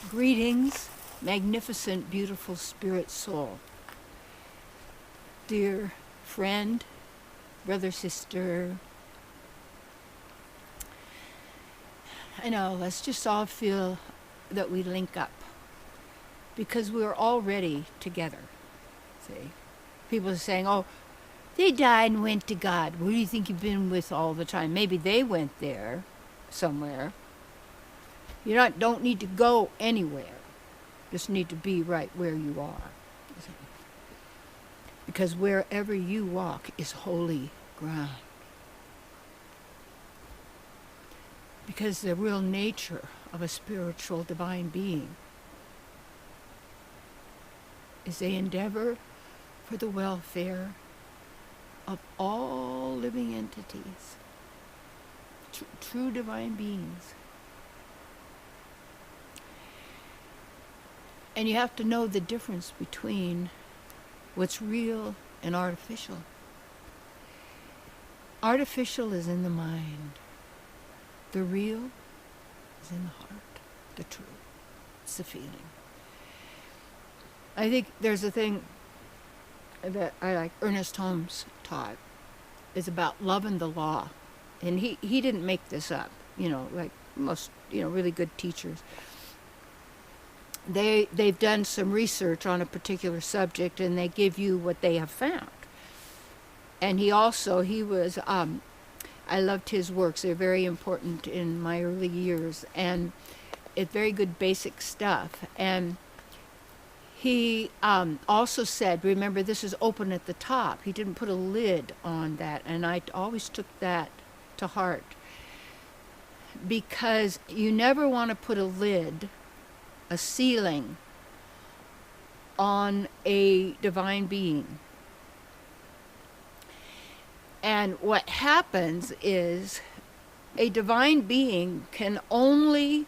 Greetings, magnificent, beautiful spirit soul. Dear friend, brother, sister, I know, let's just all feel that we link up because we're already together. See, people are saying, oh, they died and went to God. Who do you think you've been with all the time? Maybe they went there somewhere. You don't need to go anywhere. Just need to be right where you are. Because wherever you walk is holy ground. Because the real nature of a spiritual divine being is they endeavor for the welfare of all living entities, true divine beings. And you have to know the difference between what's real and artificial. Artificial is in the mind. The real is in the heart, the true. It's the feeling. I think there's a thing that I like Ernest Holmes taught. It's about love and the law. And he didn't make this up, like most, really good teachers. They've done some research on a particular subject and they give you what they have found. And he was, I loved his works. They're very important in my early years. And it's very good basic stuff. And he also said, remember, this is open at the top. He didn't put a lid on that. And I always took that to heart. Because you never want to put a lid, a ceiling, on a divine being. And what happens is a divine being can only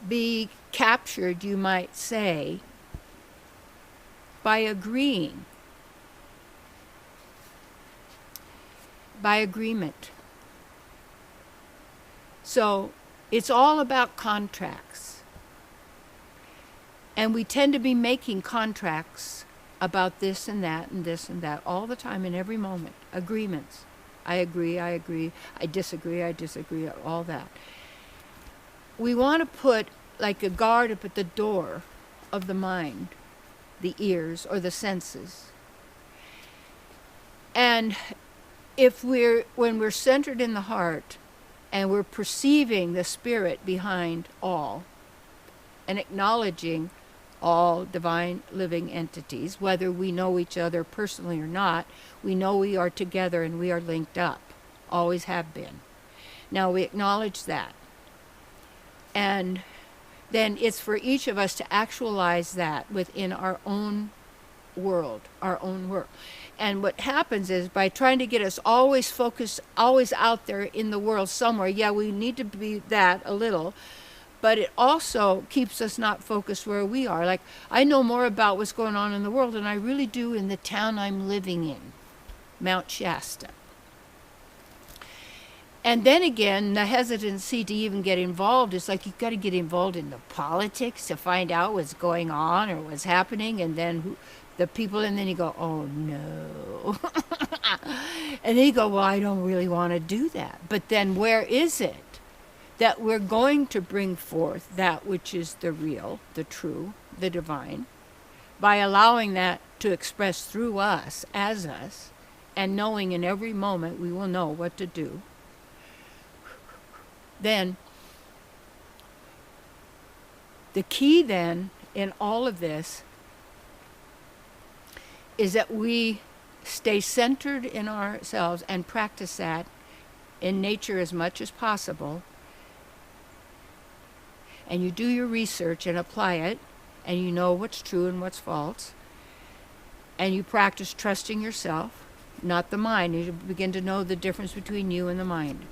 be captured, you might say, by agreeing, by agreement. So it's all about contracts. And we tend to be making contracts about this and that and this and that all the time in every moment. Agreements. I agree, I disagree, all that. We want to put like a guard up at the door of the mind, the ears or the senses. And when we're centered in the heart and we're perceiving the spirit behind all and acknowledging all divine living entities, whether we know each other personally or not, we know we are together and we are linked up, always have been. Now we acknowledge that. And then it's for each of us to actualize that within our own world, And what happens is by trying to get us always focused, always out there in the world somewhere, yeah, we need to be that a little, but it also keeps us not focused where we are. Like, I know more about what's going on in the world than I really do in the town I'm living in, Mount Shasta. And then again, the hesitancy to even get involved is like you've got to get involved in the politics to find out what's going on or what's happening, and then the people, and then you go, oh no. And then you go, well, I don't really want to do that. But then where is it that we're going to bring forth that which is the real, the true, the divine, by allowing that to express through us, as us, and knowing in every moment we will know what to do? Then, the key then in all of this is that we stay centered in ourselves and practice that in nature as much as possible. And you do your research and apply it, and you know what's true and what's false. And you practice trusting yourself, not the mind. You begin to know the difference between you and the mind.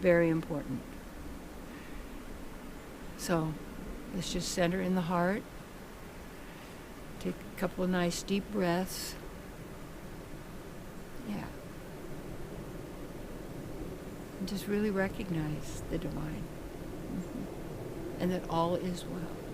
Very important. So, let's just center in the heart. Take a couple of nice deep breaths. Yeah. And just really recognize the divine. and that all is well.